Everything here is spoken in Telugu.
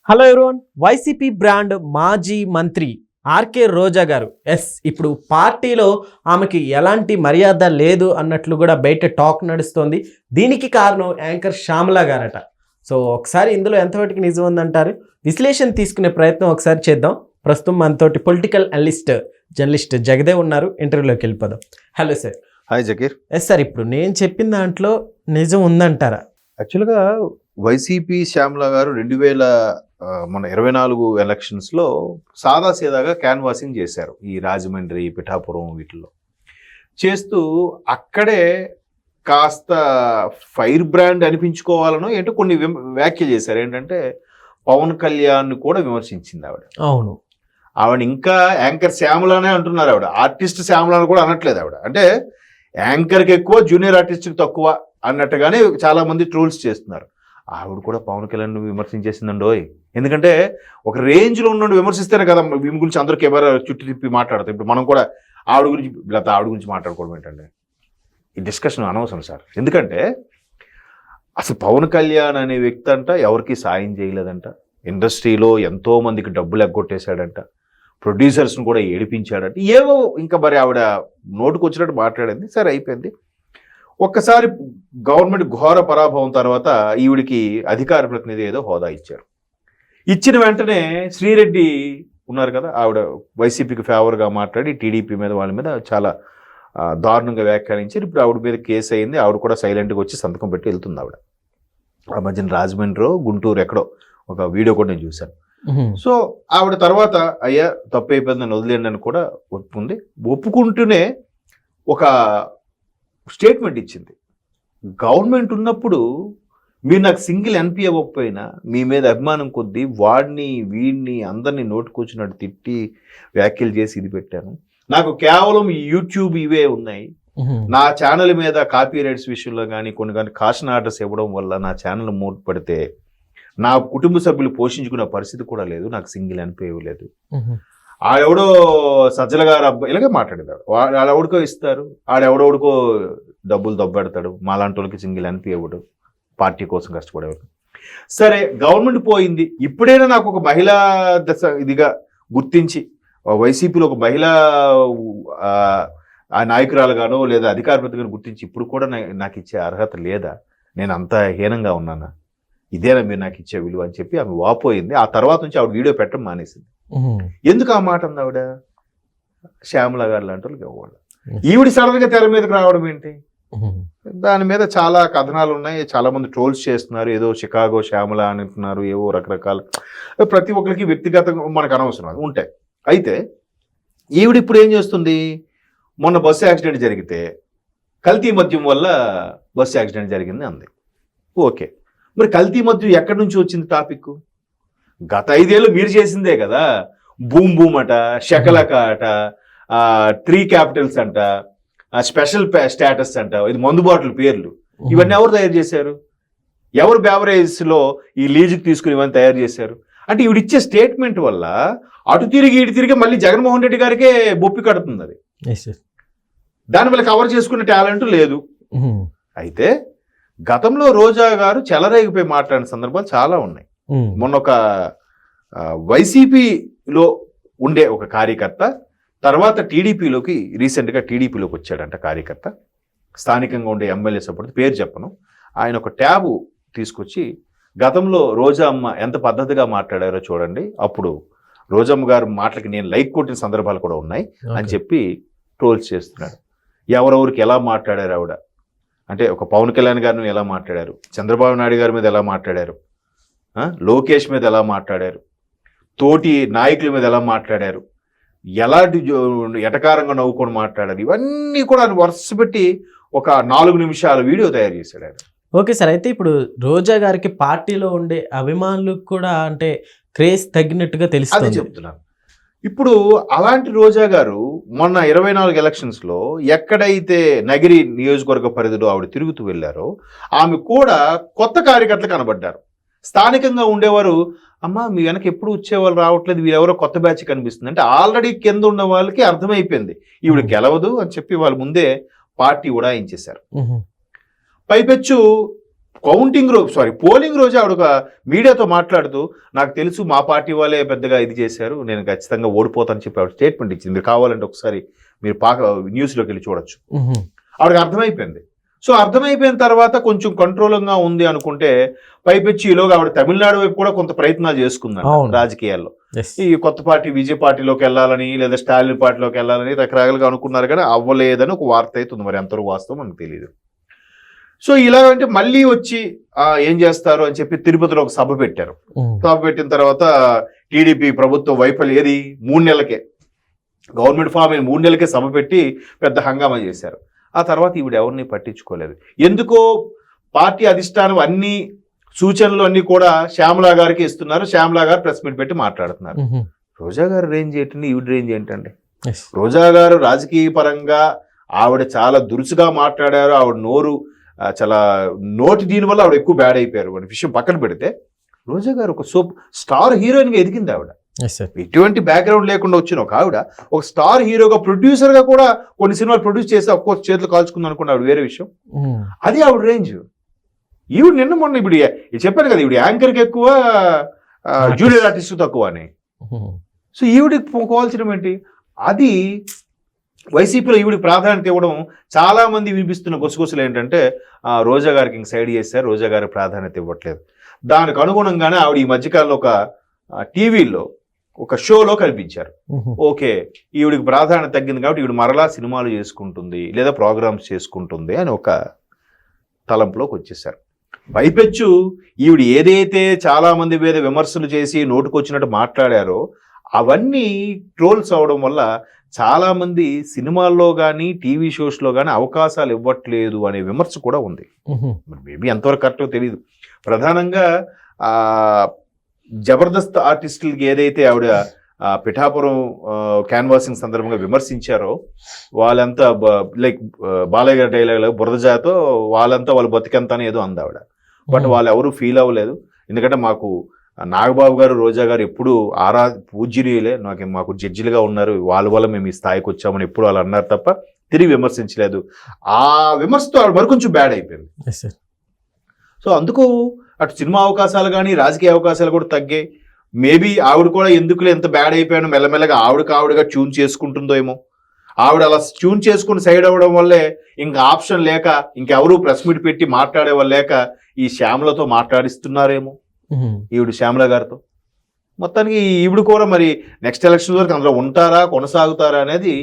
హలో ఎవరోన్, వైసీపీ బ్రాండ్ మాజీ మంత్రి ఆర్కే రోజా గారు ఇప్పుడు పార్టీలో ఆమెకి ఎలాంటి మర్యాద లేదు అన్నట్లు కూడా బయట టాక్ నడుస్తోంది. దీనికి కారణం యాంకర్ శ్యామల గారట. సో ఒకసారి ఇందులో ఎంతవరకు నిజం ఉందంటారు? విశ్లేషణ తీసుకునే ప్రయత్నం ఒకసారి చేద్దాం. ప్రస్తుతం మనతోటి పొలిటికల్ అనలిస్ట్ జర్నలిస్ట్ జగదేవ్ ఉన్నారు. ఇంటర్వ్యూలోకి వెళ్ళిపోదాం. Hello sir. Hi Zakir. Sir, ఇప్పుడు నేను చెప్పిన దాంట్లో నిజం ఉందంటారా? యాక్చువల్గా వైసీపీ శ్యామల గారు 2024 ఎలక్షన్స్లో సాదాసీదాగా క్యాన్వాసింగ్ చేశారు. ఈ రాజమండ్రి, పిఠాపురం వీటిల్లో చేస్తూ అక్కడే కాస్త ఫైర్ బ్రాండ్ అనిపించుకోవాలనో ఏంటో కొన్ని వ్యాఖ్యలు చేశారు. ఏంటంటే పవన్ కళ్యాణ్ కూడా విమర్శించింది ఆవిడ. అవును, ఆవిడ ఇంకా యాంకర్ శ్యామలనే అంటున్నారు. ఆవిడ ఆర్టిస్ట్ శ్యామలని కూడా అనట్లేదు. ఆవిడ అంటే యాంకర్కి ఎక్కువ, జూనియర్ ఆర్టిస్ట్కి తక్కువ అన్నట్టుగానే చాలా మంది ట్రోల్స్ చేస్తున్నారు. ఆవిడ కూడా పవన్ కళ్యాణ్ విమర్శించేసిందండోయ్. ఎందుకంటే ఒక రేంజ్లో ఉన్న విమర్శిస్తేనే కదా వీమి గురించి అందరూ కెమెరా చుట్టూ తిప్పి మాట్లాడతాం. ఇప్పుడు మనం కూడా ఆవిడ గురించి మాట్లాడుకోవడం ఏంటంటే ఈ డిస్కషన్ అనవసరం సార్. ఎందుకంటే అసలు పవన్ కళ్యాణ్ అనే వ్యక్తి అంట ఎవరికి సాయం చేయలేదంట, ఇండస్ట్రీలో ఎంతో మందికి డబ్బులు ఎగ్గొట్టేశాడంట, ప్రొడ్యూసర్స్ని కూడా ఏడిపించాడంట, ఏవో ఇంకా మరి ఆవిడ నోటుకు వచ్చినట్టు మాట్లాడింది. సరే, అయిపోయింది. ఒక్కసారి గవర్నమెంట్ ఘోర పరాభవం తర్వాత ఈవిడికి అధికార ప్రతినిధి ఏదో హోదా ఇచ్చారు. ఇచ్చిన వెంటనే శ్రీరెడ్డి ఉన్నారు కదా, ఆవిడ వైసీపీకి ఫేవర్గా మాట్లాడి టీడీపీ మీద వాళ్ళ మీద చాలా దారుణంగా వ్యాఖ్యానించారు. ఇప్పుడు ఆవిడ మీద కేసు అయింది. ఆవిడ కూడా సైలెంట్గా వచ్చి సంతకం పెట్టి వెళ్తుంది. ఆవిడ ఆ మధ్యన రాజమండ్రి, గుంటూరు ఎక్కడో ఒక వీడియో కూడా నేను చూశాను. సో ఆవిడ తర్వాత అయ్యా తప్పు అయిపోయిందని వదిలేండి అని కూడా ఒప్పుకుంటూనే ఒక స్టేట్మెంట్ ఇచ్చింది. గవర్నమెంట్ ఉన్నప్పుడు మీరు నాకు సింగిల్ ఎన్పీ అవ్వకపోయినా మీ మీద అభిమానం కొద్దీ వాడిని వీడిని అందరినీ నోటుకొచ్చినట్టు తిట్టి వ్యాఖ్యలు చేసి ఇది పెట్టాను. నాకు కేవలం యూట్యూబ్ ఇవే ఉన్నాయి. నా ఛానల్ మీద కాపీ రైట్స్ విషయంలో కానీ కొన్ని కాషన్ ఆర్డర్స్ ఇవ్వడం వల్ల నా ఛానల్ మూటపడితే నా కుటుంబ సభ్యులు పోషించుకునే పరిస్థితి కూడా లేదు. నాకు సింగిల్ ఎన్పీ ఇవ్వలేదు. ఆడెవడో సజ్జల గారు అబ్బాయి ఇలాగే మాట్లాడేదాడు. ఆడెవడికో ఇస్తారు, ఆడెవడెవడికో డబ్బులు దొబ్బెడతాడు, మాలాంటి వాళ్ళకి సింగిల్ ఎన్పీ ఇవ్వడు, పార్టీ కోసం కష్టపడేవాడు. సరే, గవర్నమెంట్ పోయింది. ఇప్పుడైనా నాకు ఒక మహిళా దశ ఇదిగా గుర్తించి వైసీపీలో ఒక మహిళా నాయకురాలుగానో లేదా అధికార ప్రతినిధిగానో గుర్తించి ఇప్పుడు కూడా నాకు ఇచ్చే అర్హత లేదా? నేను అంత హీనంగా ఉన్నానా? ఇదేనా మీరు నాకు ఇచ్చే విలువ అని చెప్పి ఆమె వాపోయింది. ఆ తర్వాత నుంచి ఆవిడ వీడియో పెట్టడం మానేసింది. ఎందుకు ఆ మాట ఉంది ఆవిడ? శ్యామల గారు లాంటి వాళ్ళకి ఇవ్వాలి. ఈవిడ సడన్గా తెర మీదకి రావడం ఏంటి? దాని మీద చాలా కథనాలు ఉన్నాయి. చాలా మంది ట్రోల్స్ చేస్తున్నారు. ఏదో చికాగో శ్యామల అని అంటున్నారు, ఏవో రకరకాల. ప్రతి ఒక్కరికి వ్యక్తిగతంగా మనకు అనవసరం ఉంటాయి. అయితే ఈవిడ ఇప్పుడు ఏం చేస్తుంది? మొన్న బస్సు యాక్సిడెంట్ జరిగితే కల్తీ మద్యం వల్ల బస్సు యాక్సిడెంట్ జరిగింది అంది. ఓకే, మరి కల్తీ మద్యం ఎక్కడి నుంచి వచ్చింది టాపిక్? గత 5 ఏళ్ళు మీరు చేసిందే కదా. బూమ్ బూమ్ అట, శకలక అట, 3 క్యాపిటల్స్ అంట, స్పెషల్ స్టేటస్ అంట, ఇది మందు బాటిల్ పేర్లు. ఇవన్నీ ఎవరు తయారు చేశారు? ఎవరు బెవరేజ్లో ఈ లీజుకి తీసుకుని ఇవన్నీ తయారు చేశారు? అంటే ఇవిడిచ్చే స్టేట్మెంట్ వల్ల అటు తిరిగి ఇటు తిరిగి మళ్ళీ జగన్మోహన్ రెడ్డి గారికే బొప్పి కడుతుంది. అది దానివల్ల కవర్ చేసుకునే టాలెంట్ లేదు. అయితే గతంలో రోజా గారు చెలరేగిపోయి మాట్లాడిన సందర్భాలు చాలా ఉన్నాయి. మొన్న ఒక వైసీపీలో ఉండే ఒక కార్యకర్త తర్వాత రీసెంట్గా టీడీపీలోకి వచ్చాడంట కార్యకర్త. స్థానికంగా ఉండే ఎమ్మెల్యే సపోర్ట్, పేరు చెప్పను. ఆయన ఒక ట్యాబు తీసుకొచ్చి గతంలో రోజా అమ్మ ఎంత పద్ధతిగా మాట్లాడారో చూడండి, అప్పుడు రోజమ్మ గారు మాటలకి నేను లైక్ కొట్టిన సందర్భాలు కూడా ఉన్నాయి అని చెప్పి ట్రోల్స్ చేస్తున్నాడు. ఎవరెవరికి ఎలా మాట్లాడారు ఆవిడ అంటే, ఒక పవన్ కళ్యాణ్ గారిని ఎలా మాట్లాడారు, చంద్రబాబు నాయుడు గారి మీద ఎలా మాట్లాడారు, లోకేష్ మీద ఎలా మాట్లాడారు, తోటి నాయకుల మీద ఎలా మాట్లాడారు, ఎలాంటి ఎటకారంగా నవ్వుకొని మాట్లాడారు, ఇవన్నీ కూడా వరుస పెట్టి ఒక 4 నిమిషాల వీడియో తయారు చేశాడు ఆయన. ఓకే సార్, అయితే ఇప్పుడు రోజా గారికి పార్టీలో ఉండే అభిమానులకు కూడా అంటే క్రేజ్ తగ్గినట్టుగా తెలుస్తుంది. అదే చెప్తున్నాను. ఇప్పుడు అలాంటి రోజా గారు మొన్న 24 ఎలక్షన్స్లో ఎక్కడైతే నగిరి నియోజకవర్గ పరిధిలో ఆవిడ తిరుగుతూ వెళ్ళారో ఆమె కూడా కొత్త కార్యకర్తలు కనబడ్డారు. స్థానికంగా ఉండేవారు, అమ్మ మీ వెనక ఎప్పుడు వచ్చేవాళ్ళు రావట్లేదు, వీరెవరో కొత్త బ్యాచ్ కనిపిస్తుంది అంటే ఆల్రెడీ కింద ఉన్న వాళ్ళకి అర్థమైపోయింది ఈవిడ గెలవదు అని చెప్పి వాళ్ళు ముందే పార్టీ ఉడాయించేశారు. పైపెచ్చు పోలింగ్ రోజు ఆవిడ ఒక మీడియాతో మాట్లాడుతూ నాకు తెలుసు మా పార్టీ వాళ్ళే పెద్దగా ఇది చేశారు, నేను ఖచ్చితంగా ఓడిపోతానని చెప్పి ఆవిడ స్టేట్మెంట్ ఇచ్చింది. మీరు కావాలంటే ఒకసారి మీరు న్యూస్లోకి వెళ్ళి చూడొచ్చు. ఆవిడకి అర్థమైపోయింది. సో అర్థమైపోయిన తర్వాత కొంచెం కంట్రోలింగ్గా ఉంది అనుకుంటే పైపెచ్చి ఈలోగా ఆవిడ తమిళనాడు వైపు కూడా కొంత ప్రయత్నాలు చేసుకుందాం రాజకీయాల్లో. ఈ కొత్త పార్టీ విజయ్ పార్టీలోకి వెళ్ళాలని లేదా స్టాలిన్ పార్టీలోకి వెళ్ళాలని రకరకాలుగా అనుకున్నారు, కానీ అవ్వలేదని ఒక వార్త అవుతుంది. మరి ఎంతవరకు వాస్తవం మనకు తెలియదు. సో ఇలాగంటే మళ్ళీ వచ్చి ఏం చేస్తారు అని చెప్పి తిరుపతిలో ఒక సభ పెట్టారు. సభ పెట్టిన తర్వాత టీడీపీ ప్రభుత్వం వైఫల్యం ఏది 3 నెలలకే గవర్నమెంట్ ఫామ్ అయిన 3 నెలలకే సభ పెట్టి పెద్ద హంగామా చేశారు. ఆ తర్వాత ఈవిడ ఎవరిని పట్టించుకోలేదు. ఎందుకో పార్టీ అధిష్టానం అన్ని సూచనలు అన్ని కూడా శ్యామలా గారికి ఇస్తున్నారు. శ్యామలా గారు ప్రెస్ మీట్ పెట్టి మాట్లాడుతున్నారు. రోజా గారు రేంజ్ ఏంటండి, ఈవిడ రేంజ్ ఏంటండి? రోజా గారు రాజకీయ పరంగా ఆవిడ చాలా దురుసుగా మాట్లాడారు. ఆవిడ నోరు చాలా దీనివల్ల ఆవిడ ఎక్కువ బ్యాడ్ అయిపోయారు అనే విషయం పక్కన పెడితే, రోజా గారు ఒక స్టార్ హీరోయిన్గా ఎదిగింది. ఆవిడ ఎటువంటి బ్యాక్గ్రౌండ్ లేకుండా వచ్చిన ఒక ఆవిడ ఒక స్టార్ హీరోగా ప్రొడ్యూసర్గా కూడా కొన్ని సినిమాలు ప్రొడ్యూస్ చేసి ఒక్కొక్క చేతులు కాల్చుకుంది అనుకున్న ఆవిడ వేరే విషయం. అది ఆవిడ రేంజ్. ఈవిడ నిన్న మొన్న ఇప్పుడు చెప్పాను కదా, ఈవిడ యాంకర్కి ఎక్కువ జూనియర్ ఆర్టిస్ట్ తక్కువ అని. సో ఈవిడికి పోవాల్సిన ఏంటి? అది వైసీపీలో ఈవిడికి ప్రాధాన్యత ఇవ్వడం చాలా మంది వినిపిస్తున్న గుసగుసలు ఏంటంటే రోజా గారికి ఇంక సైడ్ చేశారు, రోజా గారికి ప్రాధాన్యత ఇవ్వట్లేదు. దానికి అనుగుణంగానే ఆవిడ ఈ మధ్యకాలంలో ఒక టీవీలో ఒక షోలో కనిపించారు. ఓకే, ఈవిడికి ప్రాధాన్యత తగ్గింది కాబట్టి ఈవిడ మరలా సినిమాలు చేసుకుంటుంది లేదా ప్రోగ్రామ్స్ చేసుకుంటుంది అని ఒక తలంపులోకి వచ్చేసారు. పైపెచ్చు ఈవిడ ఏదైతే చాలా మంది మీద విమర్శలు చేసి నోటుకొచ్చినట్టు మాట్లాడారో అవన్నీ ట్రోల్స్ అవడం వల్ల చాలా మంది సినిమాల్లో కానీ టీవీ షోస్లో కానీ అవకాశాలు ఇవ్వట్లేదు అనే విమర్శ కూడా ఉంది. మేబీ ఎంతవరకు కరెక్టో తెలియదు. ప్రధానంగా జబర్దస్త్ ఆర్టిస్టులకి ఏదైతే ఆవిడ పిఠాపురం క్యాన్వాసింగ్ సందర్భంగా విమర్శించారో వాళ్ళంతా లైక్ బాలయ్య గారి డైలాగ్ బురదజాతో వాళ్ళంతా వాళ్ళు బతికెంత అని ఏదో అంది ఆవిడ. బట్ వాళ్ళు ఎవరు ఫీల్ అవ్వలేదు. ఎందుకంటే మాకు నాగబాబు గారు రోజా గారు ఎప్పుడు పూజ్యులే, మాకు జడ్జిలుగా ఉన్నారు, వాళ్ళ వల్ల మేము ఈ స్థాయికి వచ్చామని ఎప్పుడు వాళ్ళు అన్నారు తప్ప తిరిగి విమర్శించలేదు. ఆ విమర్శతో ఆవిడ మరి కొంచెం బ్యాడ్ అయిపోయింది. సో అందుకు అటు సినిమా అవకాశాలు కానీ రాజకీయ అవకాశాలు కూడా తగ్గాయి. మేబీ ఆవిడ కూడా ఎందుకులే ఎంత బ్యాడ్ అయిపోయాను మెల్లమెల్లగా ఆవిడగా ట్యూన్ చేసుకుంటుందో ఏమో. ఆవిడ అలా ట్యూన్ చేసుకుని సైడ్ అవ్వడం వల్లే ఇంకా ఆప్షన్ లేక ఇంకెవరూ ప్రెస్ మీట్ పెట్టి మాట్లాడే వాళ్ళు లేక ఈ శ్యామలతో మాట్లాడిస్తున్నారేమో, ఈవిడ శ్యామల గారితో. మొత్తానికి ఈవిడ కూడా మరి నెక్స్ట్ ఎలక్షన్ వరకు అందులో ఉంటారా కొనసాగుతారా అనేది